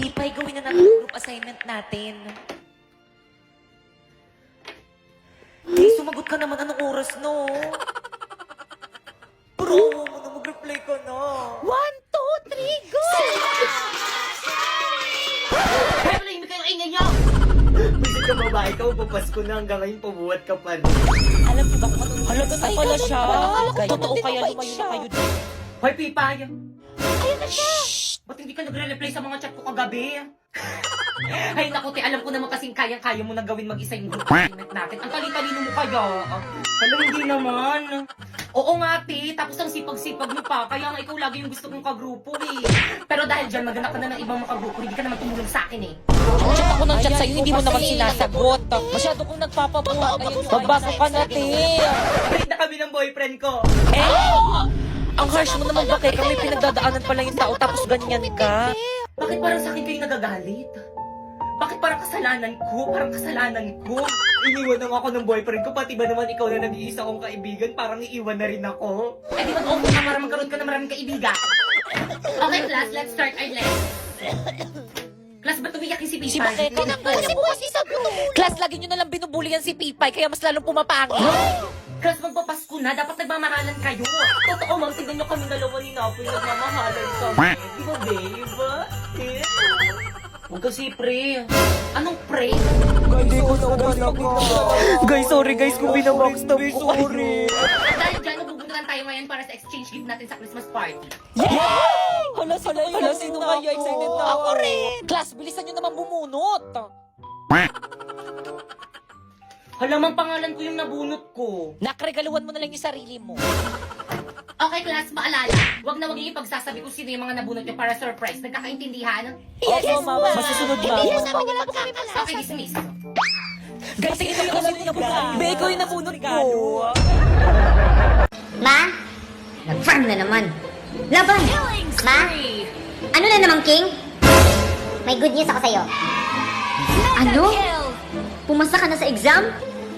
Pipay, gawin na natin ang group assignment natin. Hey, sumagot ka naman. Anong oras, no? Bro, mo na mag-reply ka na. 1, 2, 3, go! Kaya pala hindi kayo ingay niyo! Bisit ka babae ka, papasko na hanggang ngayon pabuhat ka pa rin. Alam mo ba kung anong Halaga na pala siya. Totoo kaya mabait lumayo siya. na kayo dito? Hoy, Pipay! Ayun na siya. Ba't hindi ka nagre-reply sa mga chat ko kagabi? Ay naku, te, alam ko naman kasing kayang-kaya mo na gawin mag-isa yung group assignment natin. Ang talino mo kaya. Alam, hindi naman. Oo nga, te, tapos ang sipag-sipag mo pa, kaya nga ikaw lagi yung gusto kong kagrupo eh. Pero dahil dyan, maghanap ka na ng ibang makagrupo, hindi ka naman tumulong sa akin eh. Chat ako ng chat sa'yo, hindi mo naman sinasagot. Masyado kong nagpapabuhat. Magbasa ka na, te. Break na kami ng boyfriend ko. Ang harsh mo naman, bakit kami pinagdadaanan pala yung tao tapos ganyan ka? Bakit parang sa akin kayo nagagalit? Bakit parang kasalanan ko? Parang kasalanan ko. Iniwan na ako ng boyfriend ko, pati ba naman ikaw na nag-iisa kong kaibigan, parang iiwan na rin ako. Eh di mag-open ka para magkaroon ka ng maraming kaibigan. Okay, class, let's start our lesson. Class, ba't umiyak yung si Si Pipay? Bakit? Class, lagi nyo nalang binubulian si Pipay, kaya mas lalong pumapangit. Class, magpapasko na, dapat nagmamahalan kayo. Totoo, ma'am, tingnan nyo kami dalawa ni Napoy, nagmamahalan kami. Di ba, babe? Huwag kasi pre. Anong pre? Guys, sorry guys kung binabackstab ko kayo. At dahil dyan, nagbubunturan tayo ngayon para sa exchange gift natin sa Christmas party. Hala, sino kaya? Excited na ako rin. Class, bilisan nyo naman bumunot. Hala, mang pangalan ko yung nabunot ko. Nakregaluhan mo na lang yung sarili mo. Okay, class, maalala. Huwag na huwag ipagsasabi kung sino yung mga nabunot nyo para surprise. Nagkakaintindihan? Yes, mama. Masusunod na. Okay, dismiss. Guys, sige kami kasi nabunot. Be, ikaw yung nabunot ko. Ma? Nag-farm na naman. Laban! Ma? Ano na naman, King? May good news ako sa'yo. Ano? Pumasa ka na sa exam?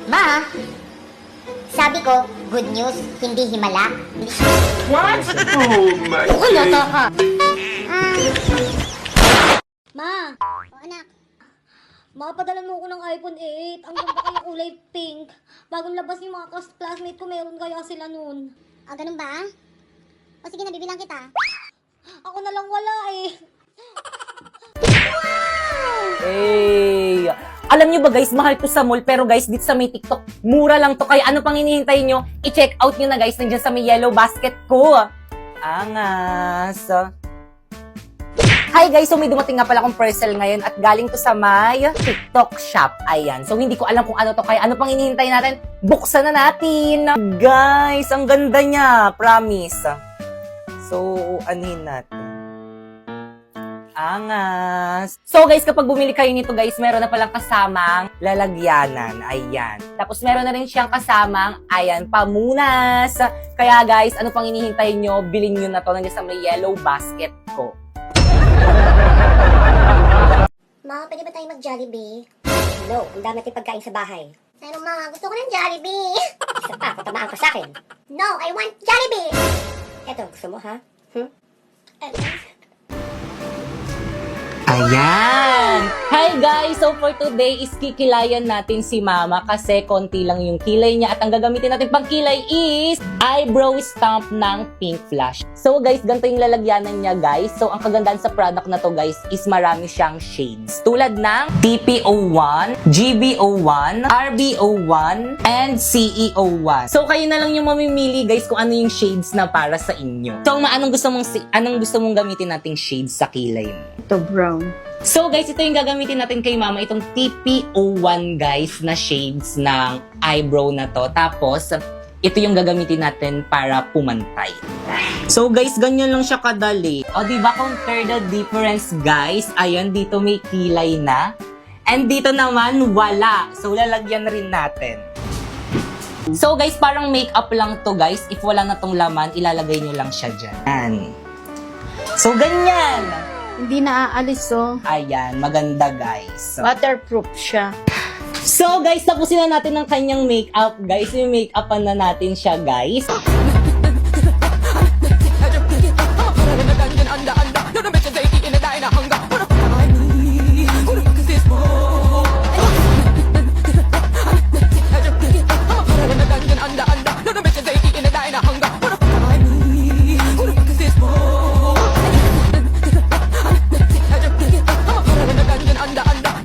Ma? Sabi ko, good news, hindi himala. What? Oh my God! Ka. Ma! Oh, anak. Mapadala mo ko ng iPhone 8. Ang ganda kaya kulay pink. Bagong labas yung mga classmate ko, meron kaya sila nun. Ah, ganun ba? O sige na, bibilang kita. Ako na lang wala eh. Hey! Alam nyo ba guys, mahal to sa mall, pero guys, dito sa may TikTok, mura lang to. Kaya ano pang hinihintay nyo? I-check out nyo na guys, nandiyan sa may yellow basket ko. Angas! Hi guys, so may dumating nga pala akong parcel ngayon at galing to sa may TikTok shop. Ayan. So hindi ko alam kung ano to, kaya ano pang hinihintay natin? Buksan na natin! Guys, ang ganda niya. Promise. So, anuhin natin. Angas. So guys, kapag bumili kayo nito guys, meron na palang kasamang lalagyanan. Ayan. Tapos meron na rin siyang kasamang, ayan, pamunas. Kaya guys, ano pang hinihintay nyo? Bilhin nyo na to. Nandiyan sa may yellow basket ko. Ma, pwede ba tayo mag-Jollibee? No, ang dami natin pagkain sa bahay. Pero ma, gusto ko ng Jollibee. Isa pa, patamaan ka sa akin. No, I want Jollibee! Eto, gusto mo ha? Ayan! Hi guys! So for today is kikilayan natin si Mama kasi konti lang yung kilay niya at ang gagamitin natin pang kilay is eyebrow stamp ng Pink Flash. So guys, ganito yung lalagyanan niya guys. So ang kagandahan sa product na to guys is marami siyang shades. Tulad ng TP01, GB01, RB01, and CE01. So kayo na lang yung mamimili guys kung ano yung shades na para sa inyo. So anong gusto mong gamitin nating shades sa kilay mo? Ito brown. So guys, ito yung gagamitin natin kay Mama, itong TP01 guys na shades ng eyebrow na to. Tapos, ito yung gagamitin natin para pumantay. So guys, ganyan lang siya kadali. O diba, compare the difference guys. Ayan, dito may kilay na. And dito naman, wala. So lalagyan rin natin. So guys, parang makeup lang to guys. If wala na tong laman, ilalagay nyo lang siya dyan. So ganyan. Hindi naaalis oh. Ayan, maganda guys. Waterproof siya. So guys, tapusin na natin ang kanyang makeup. Guys, yung make-upan na natin siya guys.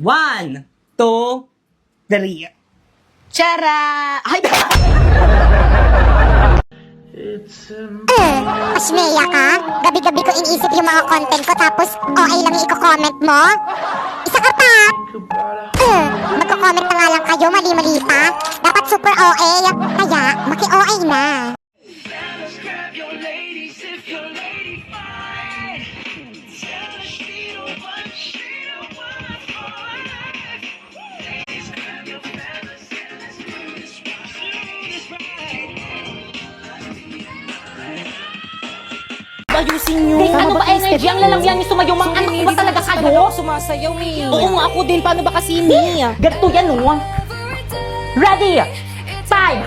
1, 2, 3. Tara! Ay, Pasmeya ka? Gabi-gabi ko iniisip yung mga content ko tapos OA lang yung i-comment mo? Isa ka pa! Magko-comment na nga lang kayo, mali-mali pa. Dapat super OA, kaya maki-OA na. Ayusin nyo. Guys, ano ba energy? Ang lalamyan niyo sumayaw. Mga anak ko ba talaga kayo? Sumasayaw eh. Oo nga, ako din. Paano ba kasi ni? Ganito yan, no? Ready? 5,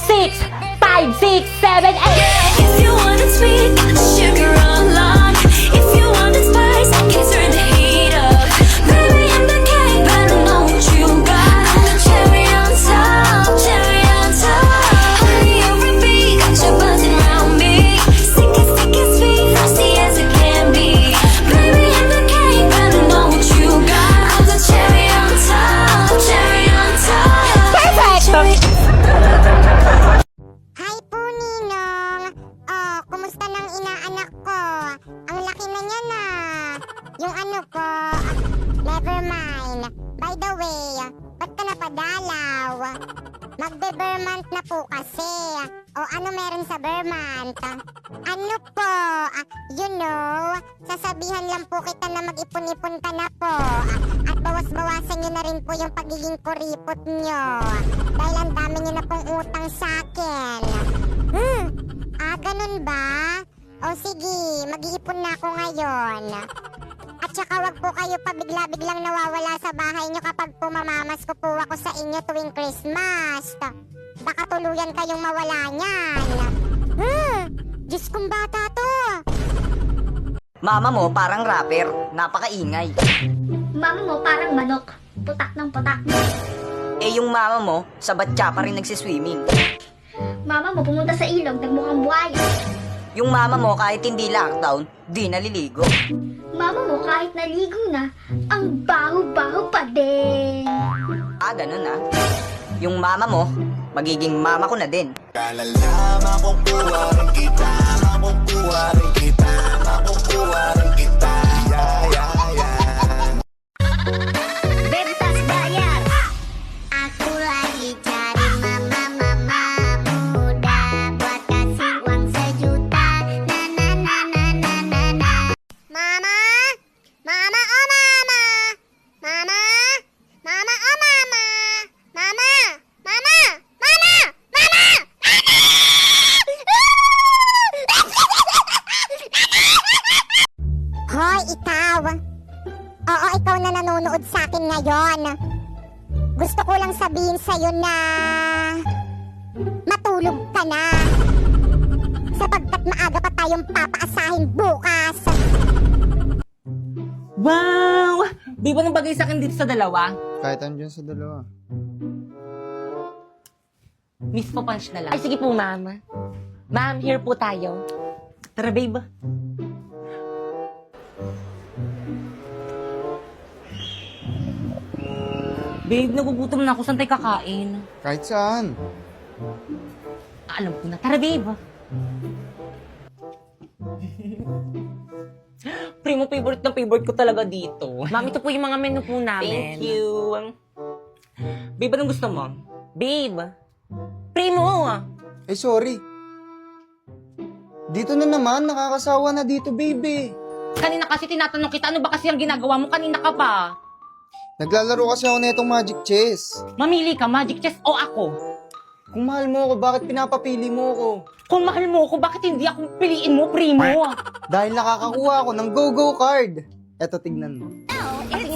6, 5, 6, 7, 8. If you want it sweet, sugar along. If you want it spice, kiss her the heat up. Baby, I'm the king, better know what you got. I'm the cherry on top, cherry on top. Honey, over me, got you buzzing around me. Sticky, sticky, sweet, frosty as it can be. Baby, I'm the king, better know what you got. I'm the cherry on top, cherry on top. Perfect! Cherry Hi po, Ninong. Oh, kumusta ng inaanak ko? Ang laki na niya na. Yung ano ko, never mind. By the way, ba't ka napadalaw? Magbe-Vermont na po kasi. O ano meron sa Vermont? Ano po, you know, sasabihan lang po kita na mag-ipon-ipon ka na po. At bawas-bawasan nyo na rin po yung pagiging kuripot nyo. Dahil ang dami nyo na pong utang sa akin. Ganun ba? O sige, mag-iipon na ako ngayon. At saka wag po kayo pabigla-biglang nawawala sa bahay nyo kapag pumamamas ko po ako sa inyo tuwing Christmas. Baka tuluyan kayong mawala niyan. Diyos kong bata to. Mama mo parang rapper, napakaingay. Mama mo parang manok. Putak ng putak. Eh yung mama mo, sa batya pa rin nagsiswimming. Mama mo pumunta sa ilog, nagmukhang buhaya. Yung mama mo kahit hindi lockdown, di naliligo. Mama mo kahit naligo na, ang baho-baho pa din. Ganun ah. Yung mama mo, magiging mama ko na din. Bentas bayar. Aku lagi cari mama muda buat kasih uang 1 juta. Na. Mama, mama oh mama, mama, mama oh mama, mama, mama, mama, mama. Hoy, ikaw. Oo, ikaw na nanonood sa akin ngayon. Gusto ko lang sabihin sa'yo na matulog ka na. Sapagkat maaga pa tayong papaasahin bukas. Wow! Di ba nang bagay sa akin dito sa dalawa? Kahit andyan sa dalawa. Miss po punch na lang. Ay, sige po, ma'am. Ma'am, here po tayo. Tara, babe. Babe, nagugutom na ako. Saan tayo kakain? Kahit saan. Alam ko na. Tara, babe. Primo, favorite na favorite ko talaga dito. Ma'am, ito po yung mga menu po namin. Thank you. Babe, anong gusto mo? Babe. Primo. Eh, sorry. Dito na naman, nakakasawa na dito, baby. Kanina kasi tinatanong kita, ano ba kasi ang ginagawa mo? Kanina ka pa. Naglalaro kasi ako na itong Magic Chess. Mamili ka, Magic Chess o ako? Kung mahal mo ako, bakit pinapapili mo ako? Kung mahal mo ako, bakit hindi ako piliin mo, Primo? Dahil nakakakuha ako ng Go-Go card. Eto, tignan mo.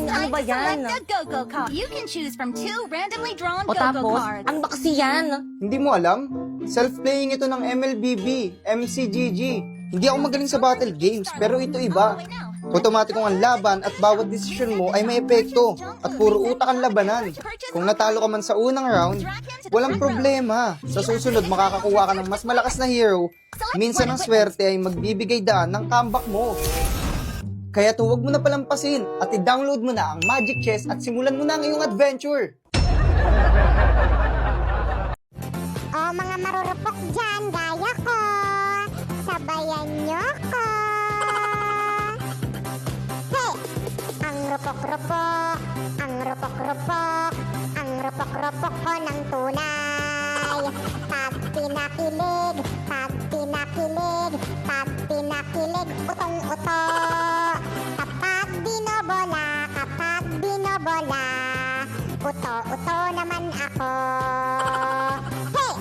Ano ba yan? Go-Go card. You can choose from 2 randomly drawn O tapos, ano ba kasi yan? Hindi mo alam? Self-playing ito ng MLBB, MCGG. Hindi ako magaling sa battle games, pero ito iba. Otomatikong ang laban at bawat desisyon mo ay may epekto at puro utak ang labanan. Kung natalo ka man sa unang round, walang problema. Sa susunod makakakuha ka ng mas malakas na hero. Minsan ang swerte ay magbibigay daan ng comeback mo. Kaya huwag mo na palampasin at i-download mo na ang Magic Chess at simulan mo na ang iyong adventure. O mga marurupok dyan, gaya ko, sabayan nyo ko. Hey! Ang rupok-rupok, ang rupok-rupok, ang rupok-rupok ko ng tunay. Pag pinakilig, pag pinakilig, pag pinakilig, utong-uto. Kapag binobola, uto-uto naman ako. Hey!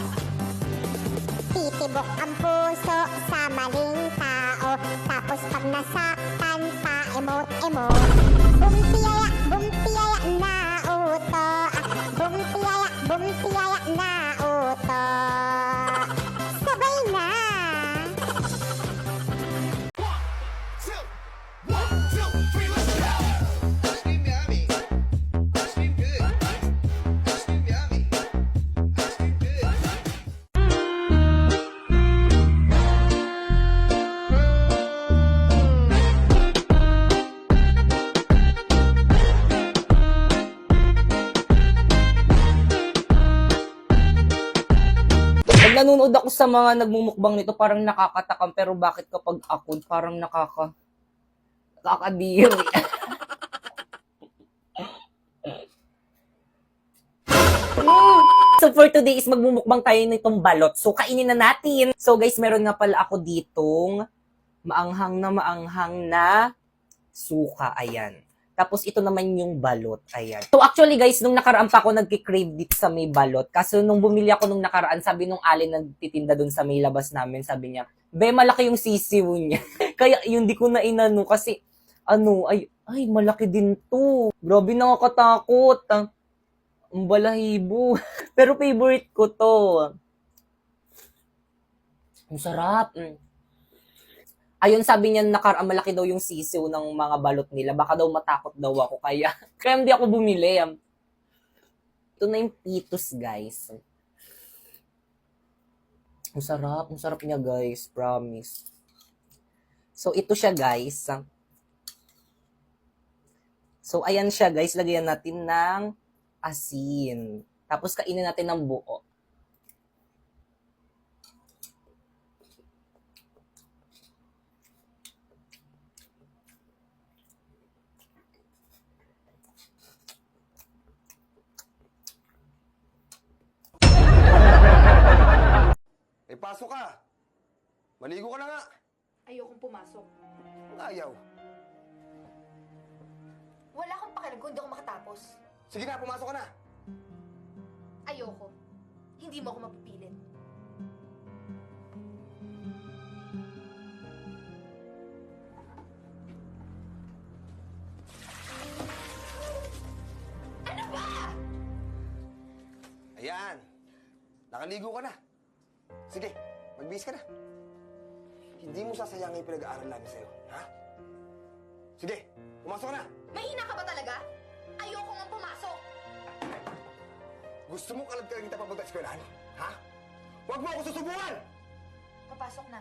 Titibok ang puso sa maling tao, tapos pag nasaktan pa emote-emote. Bumpiyaya na uto, bumpiyaya na uto. Sabay na! Pag nanonood ako sa mga nagmumukbang nito, parang nakakatakam. Pero bakit kapag ako, parang nakakadiri. So for today is magmumukbang tayo nitong balot. So kainin na natin. So guys, meron nga pala ako ditong maanghang na suka. Ayan. Tapos ito naman yung balot. Ayan. So actually guys, nung nakaraan pa ako nagki-crave dito sa may balot. Kaso nung bumili ako nung nakaraan, sabi nung alin nagtitinda dun sa may labas namin, sabi niya, "Be, malaki yung sisiw niya." Kaya yun, di ko na inano kasi ay malaki din to. Grabe, nakakatakot. Ang balahibo. Pero favorite ko to. Ang sarap. Ayun, sabi niya nakaraan malaki daw yung sisiw ng mga balot nila. Baka daw matakot daw ako. Kaya hindi ako bumili. Ito na yung pitos, guys. Ang sarap niya, guys. Promise. So, ito siya, guys. So, ayan siya, guys. Lagyan natin ng asin. Tapos, kainin natin ng buo. Pasok ka! Maligo ka na nga! Ayokong pumasok. Ayaw. Wala akong pakialam kung hindi ako makatapos. Sige na, pumasok ka na! Ayoko. Hindi mo ako mapipilit. Ano ba? Ayan! Nakaligo ka na. Sige, magbihis ka na. Hindi mo sasayangin yung pinag-aaral namin sa'yo, ha? Sige, pumasok ka na! Mahina ka ba talaga? Ayoko nga pumasok. Gusto mo kalagkalang kita papunta sa eskwelahan, ha? Huwag mo ako susubukan! Papasok na.